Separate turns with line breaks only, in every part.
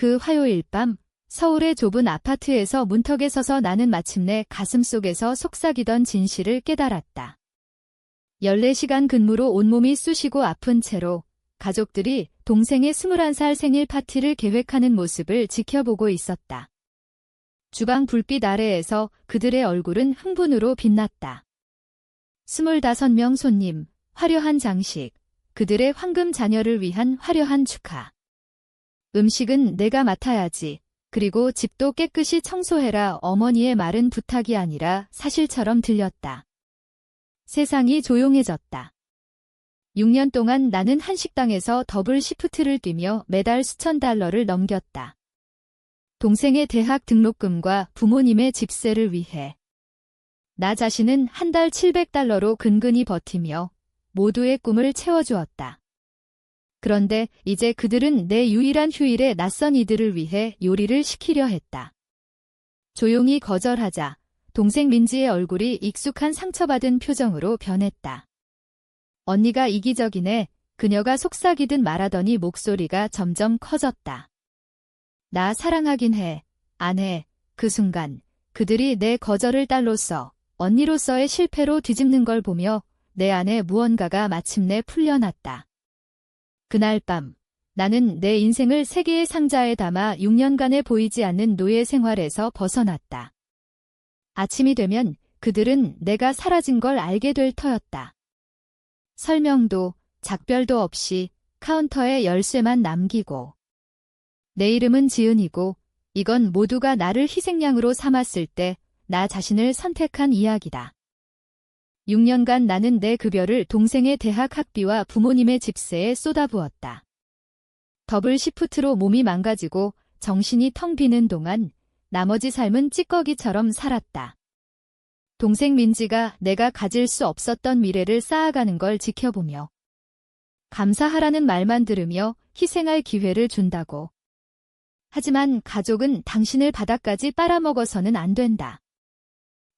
그 화요일 밤 서울의 좁은 아파트에서 문턱에 서서 나는 마침내 가슴속에서 속삭이던 진실을 깨달았다. 14시간 근무로 온몸이 쑤시고 아픈 채로 가족들이 동생의 21살 생일 파티를 계획하는 모습을 지켜보고 있었다. 주방 불빛 아래에서 그들의 얼굴은 흥분으로 빛났다. 25명 손님, 화려한 장식, 그들의 황금 자녀를 위한 화려한 축하. 음식은 내가 맡아야지. 그리고 집도 깨끗이 청소해라. 어머니의 말은 부탁이 아니라 사실처럼 들렸다. 세상이 조용해졌다. 6년 동안 나는 한식당에서 더블 시프트를 뛰며 매달 수천 달러를 넘겼다. 동생의 대학 등록금과 부모님의 집세를 위해. 나 자신은 한 달 700달러로 근근히 버티며 모두의 꿈을 채워주었다. 그런데 이제 그들은 내 유일한 휴일에 낯선 이들을 위해 요리를 시키려 했다. 조용히 거절하자 동생 민지의 얼굴이 익숙한 상처받은 표정으로 변했다. 언니가 이기적이네. 그녀가 속삭이듯 말하더니 목소리가 점점 커졌다. 나 사랑하긴 해. 안 해. 그 순간 그들이 내 거절을 딸로써 언니로서의 실패로 뒤집는 걸 보며 내 안에 무언가가 마침내 풀려났다. 그날 밤 나는 내 인생을 3개의 상자에 담아 6년간의 보이지 않는 노예 생활에서 벗어났다. 아침이 되면 그들은 내가 사라진 걸 알게 될 터였다. 설명도 작별도 없이 카운터에 열쇠만 남기고. 내 이름은 지은이고 이건 모두가 나를 희생양으로 삼았을 때 나 자신을 선택한 이야기다. 6년간 나는 내 급여를 동생의 대학 학비와 부모님의 집세에 쏟아부었다. 더블 시프트로 몸이 망가지고 정신이 텅 비는 동안 나머지 삶은 찌꺼기처럼 살았다. 동생 민지가 내가 가질 수 없었던 미래를 쌓아가는 걸 지켜보며 감사하라는 말만 들으며 희생할 기회를 준다고. 하지만 가족은 당신을 바닥까지 빨아먹어서는 안 된다.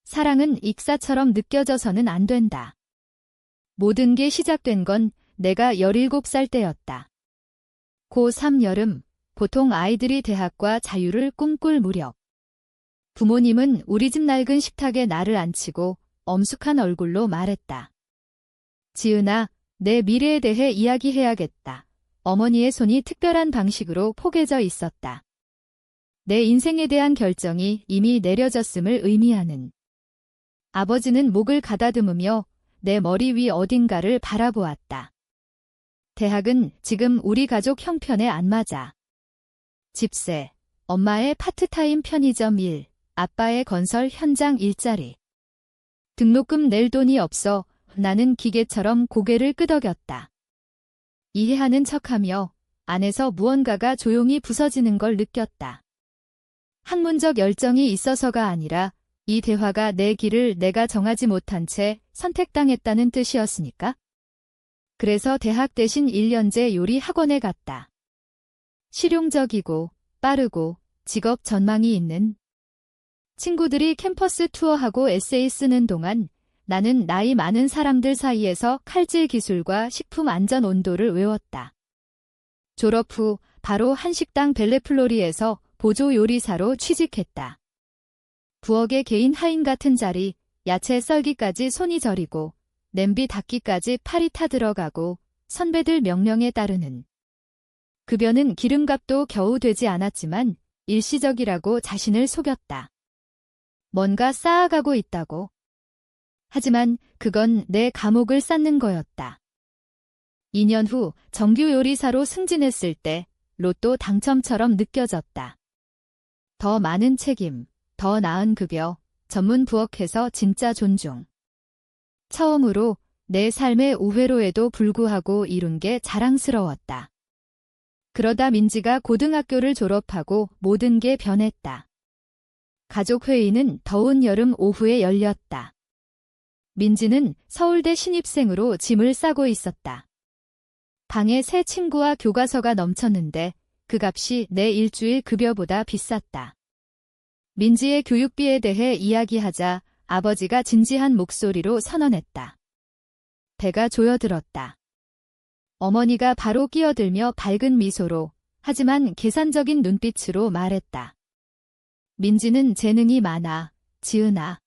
사랑은 익사처럼 느껴져서는 안 된다. 모든 게 시작된 건 내가 17살 때였다. 고3 여름, 보통 아이들이 대학과 자유를 꿈꿀 무렵. 부모님은 우리 집 낡은 식탁에 나를 앉히고 엄숙한 얼굴로 말했다. 지은아, 내 미래에 대해 이야기해야겠다. 어머니의 손이 특별한 방식으로 포개져 있었다. 내 인생에 대한 결정이 이미 내려졌음을 의미하는. 아버지는 목을 가다듬으며 내 머리 위 어딘가를 바라보았다. 대학은 지금 우리 가족 형편에 안 맞아. 집세, 엄마의 파트타임 편의점 일, 아빠의 건설 현장 일자리. 등록금 낼 돈이 없어 나는 기계처럼 고개를 끄덕였다. 이해하는 척하며 안에서 무언가가 조용히 부서지는 걸 느꼈다. 학문적 열정이 있어서가 아니라 이 대화가 내 길을 내가 정하지 못한 채 선택당했다는 뜻이었으니까. 그래서 대학 대신 1년제 요리 학원에 갔다. 실용적이고 빠르고 직업 전망이 있는. 친구들이 캠퍼스 투어하고 에세이 쓰는 동안 나는 나이 많은 사람들 사이에서 칼질 기술과 식품 안전 온도를 외웠다. 졸업 후 바로 한식당 벨레플로리에서 보조 요리사로 취직했다. 부엌의 개인 하인 같은 자리, 야채 썰기까지 손이 저리고 냄비 닦기까지 팔이 타들어가고 선배들 명령에 따르는. 급여는 기름값도 겨우 되지 않았지만 일시적이라고 자신을 속였다. 뭔가 쌓아가고 있다고. 하지만 그건 내 감옥을 쌓는 거였다. 2년 후 정규 요리사로 승진했을 때 로또 당첨처럼 느껴졌다. 더 많은 책임, 더 나은 급여, 전문 부엌에서 진짜 존중. 처음으로 내 삶의 우회로에도 불구하고 이룬 게 자랑스러웠다. 그러다 민지가 고등학교를 졸업하고 모든 게 변했다. 가족회의는 더운 여름 오후에 열렸다. 민지는 서울대 신입생으로 짐을 싸고 있었다. 방에 새 친구와 교과서가 넘쳤는데 그 값이 내 일주일 급여보다 비쌌다. 민지의 교육비에 대해 이야기하자 아버지가 진지한 목소리로 선언했다. 배가 조여들었다. 어머니가 바로 끼어들며 밝은 미소로 하지만 계산적인 눈빛으로 말했다. 민지는 재능이 많아, 지은아.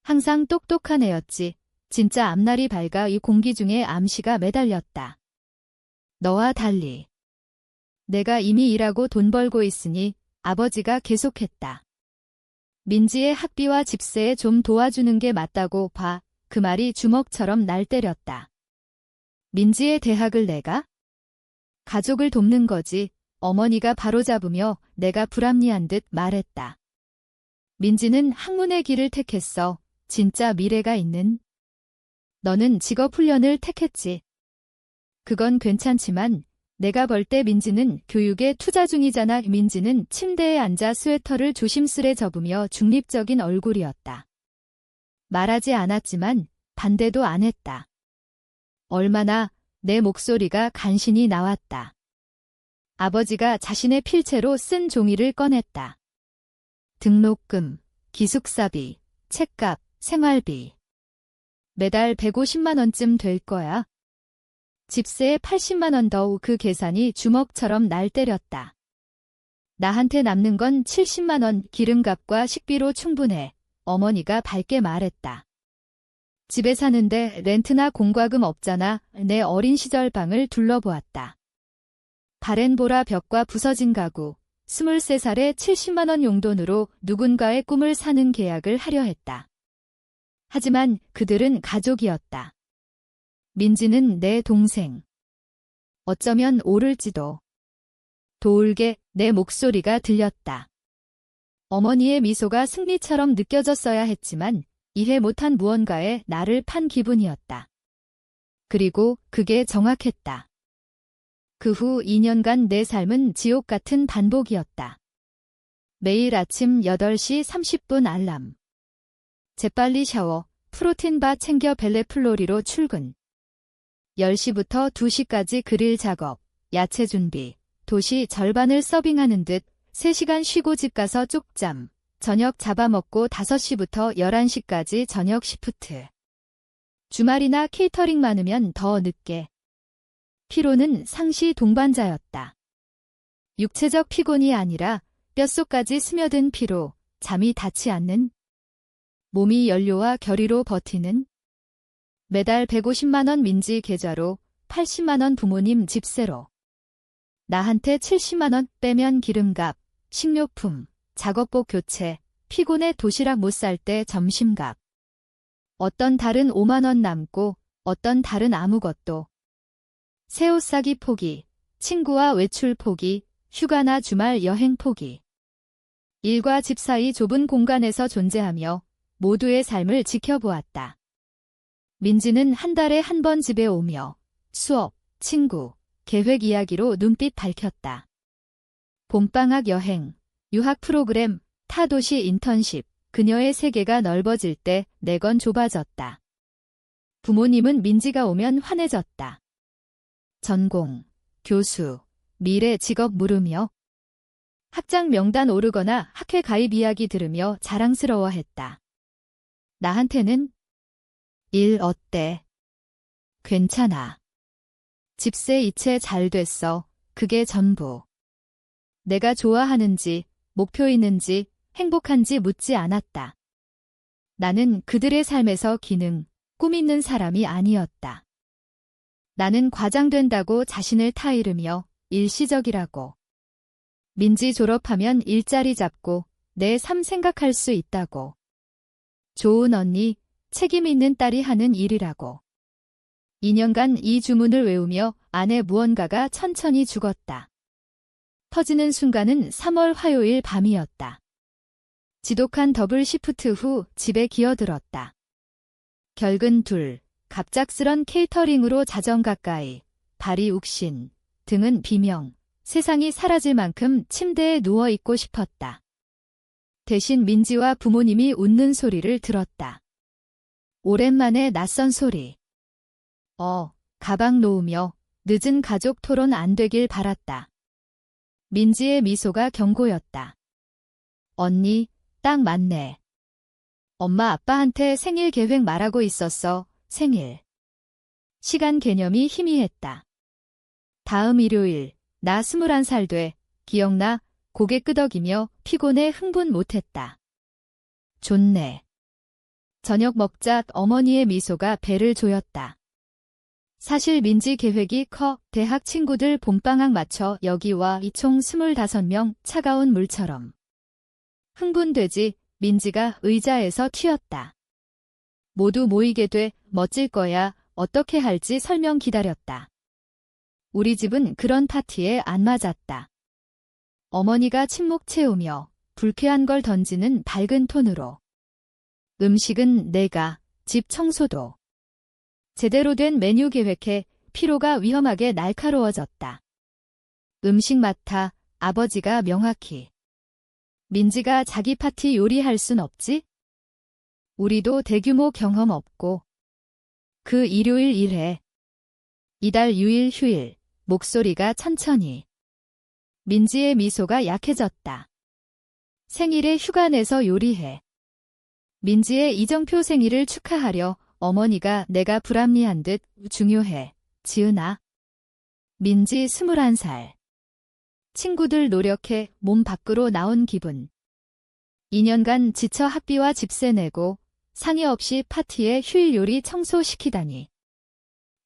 항상 똑똑한 애였지. 진짜 앞날이 밝아. 이 공기 중에 암시가 매달렸다. 너와 달리. 내가 이미 일하고 돈 벌고 있으니 아버지가 계속했다. 민지의 학비와 집세에 좀 도와주는 게 맞다고 봐. 그 말이 주먹처럼 날 때렸다. 민지의 대학을 내가? 가족을 돕는 거지. 어머니가 바로잡으며 내가 불합리한 듯 말했다. 민지는 학문의 길을 택했어. 진짜 미래가 있는. 너는 직업훈련을 택했지. 그건 괜찮지만 내가 볼 때 민지는 교육에 투자 중이잖아. 민지는 침대에 앉아 스웨터를 조심스레 접으며 중립적인 얼굴이었다. 말하지 않았지만 반대도 안 했다. 얼마나 내 목소리가 간신히 나왔다. 아버지가 자신의 필체로 쓴 종이를 꺼냈다. 등록금, 기숙사비, 책값, 생활비. 매달 150만 원쯤 될 거야. 집세에 80만 원 더우. 그 계산이 주먹처럼 날 때렸다. 나한테 남는 건 70만 원. 기름값과 식비로 충분해. 어머니가 밝게 말했다. 집에 사는데 렌트나 공과금 없잖아. 내 어린 시절 방을 둘러보았다. 바렌보라 벽과 부서진 가구. 23살에 70만 원 용돈으로 누군가의 꿈을 사는 계약을 하려 했다. 하지만 그들은 가족이었다. 민지는 내 동생. 어쩌면 오를지도. 도울게 내 목소리가 들렸다. 어머니의 미소가 승리처럼 느껴졌어야 했지만 이해 못한 무언가에 나를 판 기분이었다. 그리고 그게 정확했다. 그 후 2년간 내 삶은 지옥 같은 반복이었다. 매일 아침 8시 30분 알람. 재빨리 샤워, 프로틴바 챙겨 벨레플로리로 출근. 10시부터 2시까지 그릴 작업, 야채 준비, 도시 절반을 서빙하는 듯 3시간 쉬고 집 가서 쪽잠, 저녁 잡아먹고 5시부터 11시까지 저녁 시프트. 주말이나 케이터링 많으면 더 늦게. 피로는 상시 동반자였다. 육체적 피곤이 아니라 뼛속까지 스며든 피로, 잠이 닿지 않는. 몸이 연료와 결의로 버티는. 매달 150만 원 민지 계좌로 80만 원 부모님 집세로. 나한테 70만 원 빼면 기름값, 식료품, 작업복 교체, 피곤해 도시락 못 살 때 점심값. 어떤 달은 5만 원 남고 어떤 달은 아무것도. 새 옷 사기 포기, 친구와 외출 포기, 휴가나 주말 여행 포기. 일과 집 사이 좁은 공간에서 존재하며 모두의 삶을 지켜보았다. 민지는 한 달에 한 번 집에 오며 수업, 친구, 계획 이야기로 눈빛 밝혔다. 봄방학 여행, 유학 프로그램, 타도시 인턴십, 그녀의 세계가 넓어질 때 내 건 좁아졌다. 부모님은 민지가 오면 환해졌다. 전공, 교수, 미래 직업 물으며 학장 명단 오르거나 학회 가입 이야기 들으며 자랑스러워했다. 나한테는 일 어때? 괜찮아. 집세 이체 잘 됐어. 그게 전부. 내가 좋아하는지, 목표 있는지, 행복한지 묻지 않았다. 나는 그들의 삶에서 기능, 꿈 있는 사람이 아니었다. 나는 과장된다고 자신을 타이르며 일시적이라고. 민지 졸업하면 일자리 잡고 내 삶 생각할 수 있다고. 좋은 언니, 책임 있는 딸이 하는 일이라고. 2년간 이 주문을 외우며 안에 무언가가 천천히 죽었다. 터지는 순간은 3월 화요일 밤이었다. 지독한 더블 시프트 후 집에 기어들었다. 결근 둘, 갑작스런 케이터링으로 자정 가까이, 발이 욱신, 등은 비명, 세상이 사라질 만큼 침대에 누워있고 싶었다. 대신 민지와 부모님이 웃는 소리를 들었다. 오랜만에 낯선 소리. 가방 놓으며 늦은 가족 토론 안 되길 바랐다. 민지의 미소가 경고였다. 언니, 딱 맞네. 엄마 아빠한테 생일 계획 말하고 있었어. 생일. 시간 개념이 희미했다. 다음 일요일, 나 21살 돼. 기억나? 고개 끄덕이며 피곤해 흥분 못했다. 좋네. 저녁 먹자 어머니의 미소가 배를 조였다. 사실 민지 계획이 커. 대학 친구들 봄방학 맞춰 여기 와 이 총 25명 차가운 물처럼. 흥분되지. 민지가 의자에서 튀었다. 모두 모이게 돼. 멋질 거야. 어떻게 할지 설명 기다렸다. 우리 집은 그런 파티에 안 맞았다. 어머니가 침묵 채우며 불쾌한 걸 던지는 밝은 톤으로. 음식은 내가, 집 청소도. 제대로 된 메뉴 계획해. 피로가 위험하게 날카로워졌다. 음식 맡아. 아버지가 명확히. 민지가 자기 파티 요리할 순 없지? 우리도 대규모 경험 없고. 그 일요일 일해. 이달 유일 휴일. 목소리가 천천히. 민지의 미소가 약해졌다. 생일에 휴가 내서 요리해. 민지의 이정표 생일을 축하하려 어머니가 내가 불합리한 듯 중요해. 지은아. 민지 21살. 친구들 노력해 몸 밖으로 나온 기분. 2년간 지쳐 학비와 집세 내고 상의 없이 파티에 휴일 요리 청소시키다니.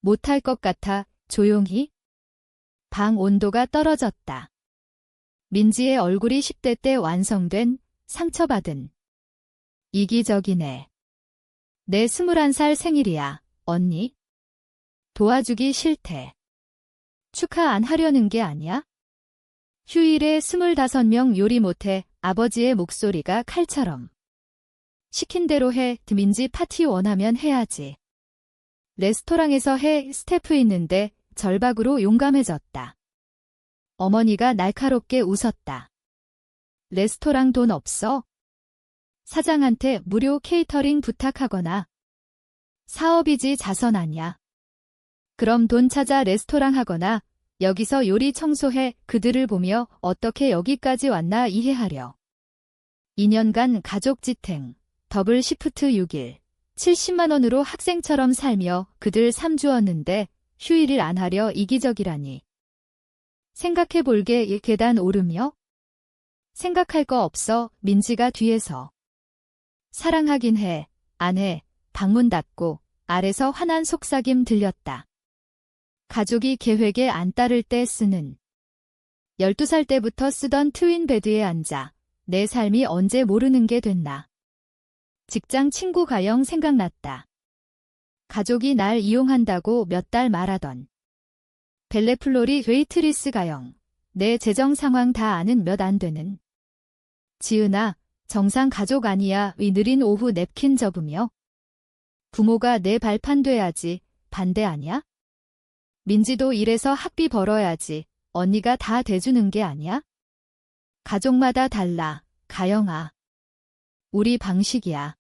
못할 것 같아. 조용히. 방 온도가 떨어졌다. 민지의 얼굴이 10대 때 완성된 상처받은. 이기적이네. 내 21살 생일이야, 언니. 도와주기 싫대. 축하 안 하려는 게 아니야? 휴일에 25명 요리 못해. 아버지의 목소리가 칼처럼. 시킨 대로 해. 민지 파티 원하면 해야지. 레스토랑에서 해. 스태프 있는데 절박으로 용감해졌다. 어머니가 날카롭게 웃었다. 레스토랑 돈 없어? 사장한테 무료 케이터링 부탁하거나. 사업이지 자선 아냐. 그럼 돈 찾아 레스토랑 하거나 여기서 요리 청소해. 그들을 보며 어떻게 여기까지 왔나 이해하려. 2년간 가족지탱, 더블 시프트 6일, 70만 원으로 학생처럼 살며 그들 삶 주었는데 휴일을 안 하려 이기적이라니. 생각해볼게. 계단 오르며. 생각할 거 없어. 민지가 뒤에서. 사랑하긴 해. 안 해. 방문 닫고 아래서 화난 속삭임 들렸다. 가족이 계획에 안 따를 때 쓰는. 12살 때부터 쓰던 트윈 베드에 앉아. 내 삶이 언제 모르는 게 됐나. 직장 친구 가영 생각났다. 가족이 날 이용한다고 몇 달 말하던. 벨레플로리 웨이트리스 가영. 내 재정 상황 다 아는 몇 안 되는. 지은아, 정상 가족 아니야. 위 느린 오후 냅킨 접으며. 부모가 내 발판 돼야지. 반대 아냐? 민지도 일해서 학비 벌어야지. 언니가 다 대주는 게 아니야? 가족마다 달라. 가영아. 우리 방식이야.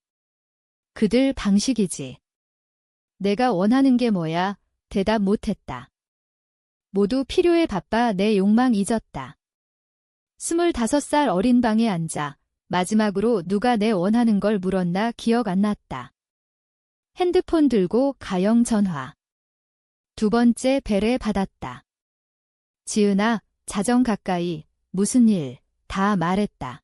그들 방식이지. 내가 원하는 게 뭐야? 대답 못했다. 모두 필요에 바빠 내 욕망 잊었다. 25살 어린 방에 앉아 마지막으로 누가 내 원하는 걸 물었나 기억 안 났다. 핸드폰 들고 가영 전화. 두 번째 벨에 받았다. 지은아, 자정 가까이. 무슨 일? 다 말했다.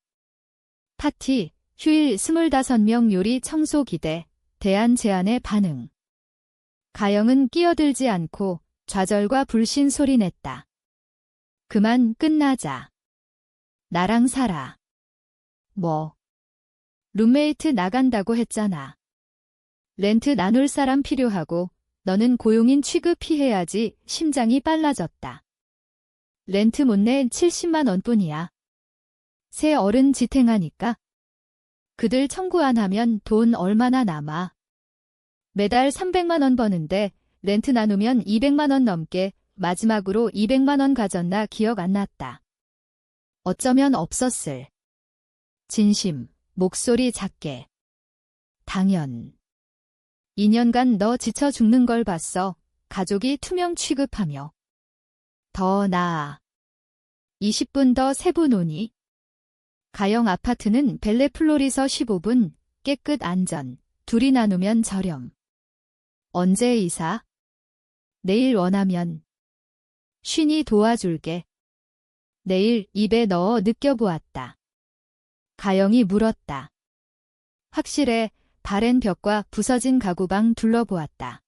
파티, 휴일 25명 요리 청소 기대, 대안 제안에 반응. 가영은 끼어들지 않고 좌절과 불신 소리 냈다. 그만 끝나자. 나랑 살아. 뭐? 룸메이트 나간다고 했잖아. 렌트 나눌 사람 필요하고 너는 고용인 취급해야지. 심장이 빨라졌다. 렌트 못 내 70만 원뿐이야. 새 어른 지탱하니까. 그들 청구 안 하면 돈 얼마나 남아. 매달 300만 원 버는데 렌트 나누면 200만 원 넘게. 마지막으로 200만 원 가졌나 기억 안 났다. 어쩌면 없었을. 진심, 목소리 작게. 당연. 2년간 너 지쳐 죽는 걸 봤어. 가족이 투명 취급하며. 더 나아. 20분 더 세부 논의. 가영 아파트는 벨레플로리서 15분, 깨끗 안전, 둘이 나누면 저렴. 언제 이사? 내일 원하면. 쉰이 도와줄게. 내일 입에 넣어 느껴보았다. 가영이 물었다. 확실해. 바랜 벽과 부서진 가구방 둘러보았다.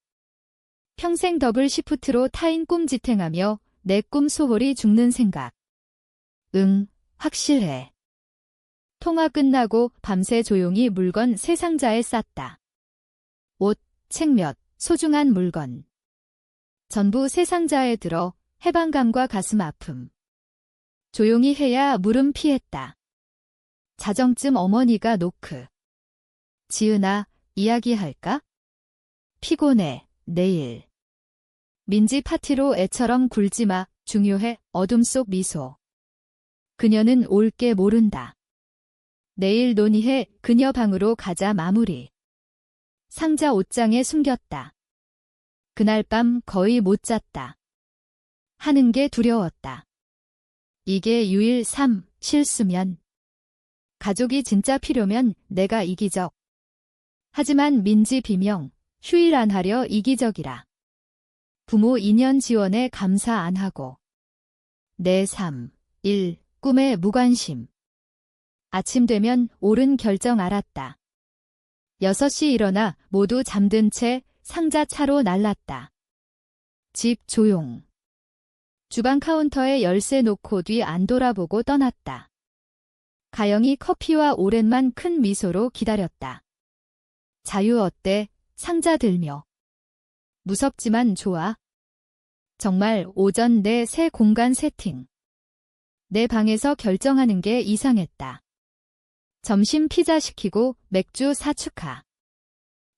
평생 더블 시프트로 타인 꿈 지탱하며 내 꿈 소홀히 죽는 생각. 응, 확실해. 통화 끝나고 밤새 조용히 물건 세 상자에 쌌다. 옷, 책 몇, 소중한 물건. 전부 세 상자에 들어 해방감과 가슴 아픔. 조용히 해야 물음 피했다. 자정쯤 어머니가 노크. 지은아, 이야기할까? 피곤해, 내일. 민지 파티로 애처럼 굴지마, 중요해, 어둠 속 미소. 그녀는 올게 모른다. 내일 논의해, 그녀 방으로 가자 마무리. 상자 옷장에 숨겼다. 그날 밤 거의 못 잤다. 하는 게 두려웠다. 이게 유일 3, 실수면. 가족이 진짜 필요면 내가 이기적. 하지만 민지 비명, 휴일 안 하려 이기적이라. 부모 인연 지원에 감사 안 하고. 내 3, 1, 꿈에 무관심. 아침 되면 옳은 결정 알았다. 6시 일어나 모두 잠든 채 상자 차로 날랐다. 집 조용. 주방 카운터에 열쇠 놓고 뒤 안 돌아보고 떠났다. 가영이 커피와 오랜만 큰 미소로 기다렸다. 자유 어때? 상자 들며. 무섭지만 좋아. 정말 오전 내 새 공간 세팅. 내 방에서 결정하는 게 이상했다. 점심 피자 시키고 맥주 사축하.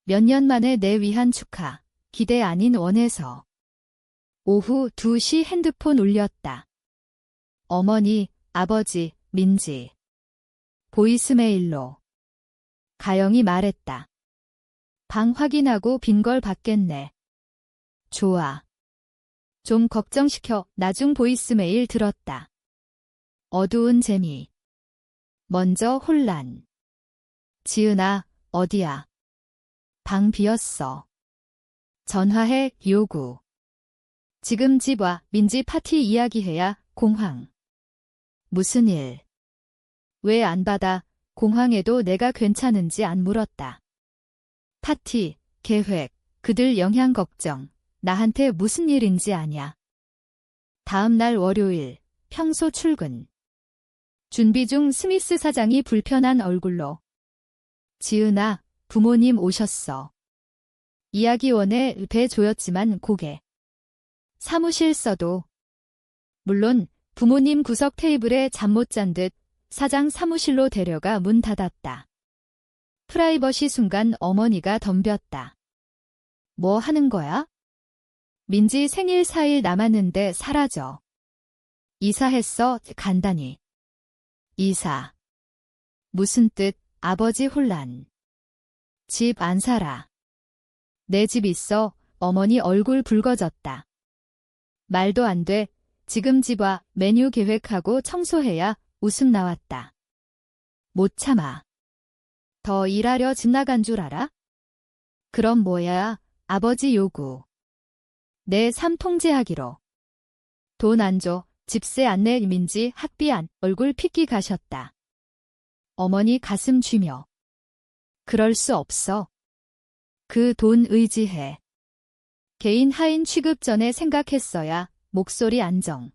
몇 년 만에 내 위한 축하. 기대 아닌 원해서. 오후 2시 핸드폰 울렸다. 어머니, 아버지, 민지. 보이스메일로. 가영이 말했다. 방 확인하고 빈 걸 받겠네. 좋아. 좀 걱정시켜. 나중 보이스메일 들었다. 어두운 재미. 먼저 혼란. 지은아, 어디야? 방 비었어. 전화해, 요구. 지금 집 와. 민지 파티 이야기해야. 공황. 무슨 일? 왜 안 받아? 공황에도 내가 괜찮은지 안 물었다. 파티, 계획, 그들 영향 걱정. 나한테 무슨 일인지 아냐. 다음 날 월요일, 평소 출근. 준비 중 스미스 사장이 불편한 얼굴로. 지은아, 부모님 오셨어. 이야기원에 배 조였지만 고개. 사무실 써도. 물론 부모님 구석 테이블에 잠 못 잔 듯 사장 사무실로 데려가 문 닫았다. 프라이버시 순간 어머니가 덤볐다. 뭐 하는 거야? 민지 생일 4일 남았는데 사라져. 이사했어, 간단히. 이사. 무슨 뜻? 아버지 혼란. 집 안 살아. 내 집 있어. 어머니 얼굴 붉어졌다. 말도 안 돼. 지금 집 와. 메뉴 계획하고 청소해야. 웃음 나왔다. 못 참아. 더 일하려 집 나간 줄 알아? 그럼 뭐야? 아버지 요구. 내 삶 통제하기로. 돈 안 줘. 집세 안 내. 민지 학비 안. 얼굴 핏기 가셨다. 어머니 가슴 쥐며. 그럴 수 없어. 그 돈 의지해. 개인 하인 취급 전에 생각했어야. 목소리 안정.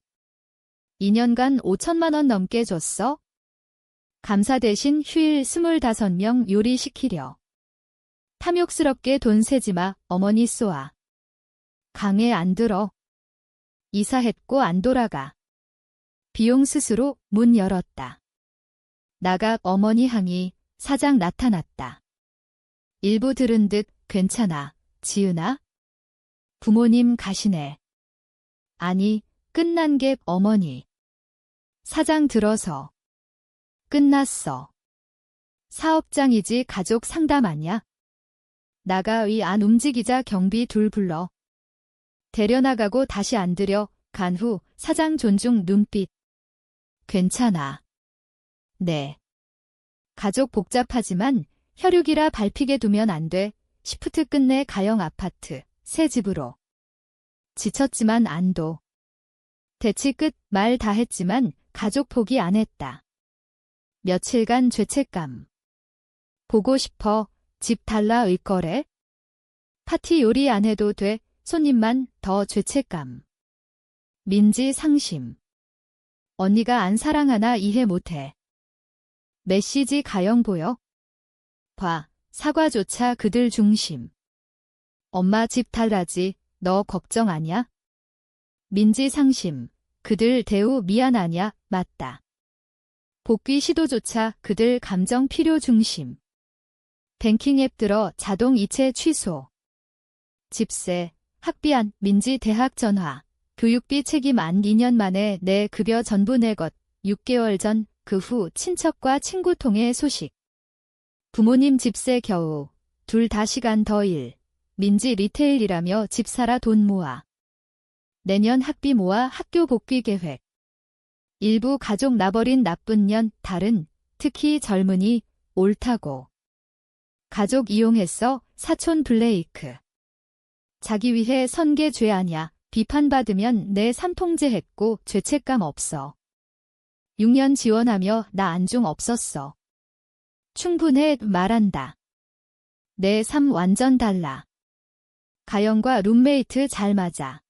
2년간 5천만 원 넘게 줬어? 감사 대신 휴일 25명 요리시키려. 탐욕스럽게 돈 세지 마. 어머니 쏘아. 강에 안 들어. 이사했고 안 돌아가. 비용 스스로 문 열었다. 나가. 어머니 항의. 사장 나타났다. 일부 들은 듯 괜찮아. 지은아? 부모님 가시네. 아니, 끝난 게 어머니. 사장 들어서. 끝났어. 사업장이지 가족 상담 아냐? 나가. 위 안 움직이자. 경비 둘 불러. 데려나가고 다시 안 들여. 간 후 사장 존중 눈빛. 괜찮아. 네. 가족 복잡하지만 혈육이라 밟히게 두면 안 돼. 시프트 끝내 가영 아파트. 새 집으로. 지쳤지만 안도. 대치 끝 말 다 했지만 가족 포기 안 했다. 며칠간 죄책감. 보고 싶어. 집 달라 의거래? 파티 요리 안 해도 돼. 손님만 더 죄책감. 민지 상심. 언니가 안 사랑하나 이해 못해. 메시지 가영 보여? 봐. 사과조차 그들 중심. 엄마 집 달라지. 너 걱정 아냐? 민지 상심. 그들 대우 미안하냐? 맞다. 복귀 시도조차 그들 감정 필요 중심. 뱅킹 앱 들어 자동 이체 취소. 집세, 학비 안, 민지 대학 전화. 교육비 책임 안 2년 만에 내 급여 전부 내 것. 6개월 전 그 후 친척과 친구 통해 소식. 부모님 집세 겨우. 둘 다 시간 더 일. 민지 리테일 일하며 집 사라 돈 모아. 내년 학비 모아 학교 복귀 계획. 일부 가족 나버린 나쁜 년, 다른, 특히 젊은이, 옳다고. 가족 이용했어, 사촌 블레이크. 자기 위해 선게 죄 아냐, 비판받으면 내 삼통제 했고 죄책감 없어. 6년 지원하며 나 안중 없었어. 충분해 말한다. 내 삶 완전 달라. 가영과 룸메이트 잘 맞아.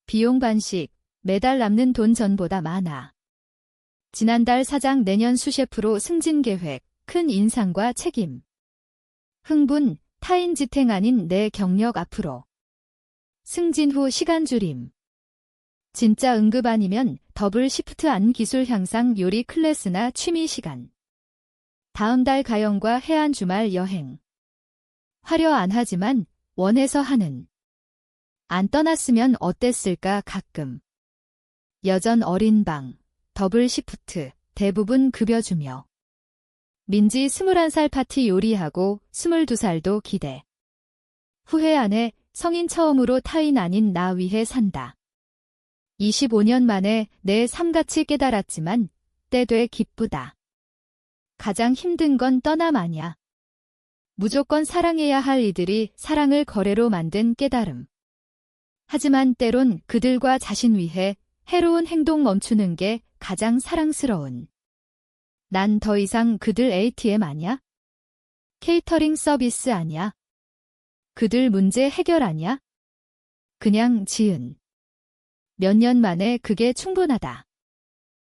비용 반씩, 매달 남는 돈 전보다 많아. 지난달 사장 내년 수셰프로 승진 계획, 큰 인상과 책임. 흥분, 타인 지탱 아닌 내 경력 앞으로. 승진 후 시간 줄임. 진짜 응급 아니면 더블 시프트 안 기술 향상 요리 클래스나 취미 시간. 다음 달 가영과 해안 주말 여행. 화려 안 하지만 원해서 하는. 안 떠났으면 어땠을까 가끔. 여전 어린 방, 더블 시프트, 대부분 급여 주며. 민지 21살 파티 요리하고 22살도 기대. 후회 안 해. 성인 처음으로 타인 아닌 나 위해 산다. 25년 만에 내 삶같이 깨달았지만 때돼 기쁘다. 가장 힘든 건 떠남 아냐. 무조건 사랑해야 할 이들이 사랑을 거래로 만든 깨달음. 하지만 때론 그들과 자신 위해 해로운 행동 멈추는 게 가장 사랑스러운. 난 더 이상 그들 ATM 아냐? 케이터링 서비스 아냐? 그들 문제 해결 아냐? 그냥 지은. 몇 년 만에 그게 충분하다.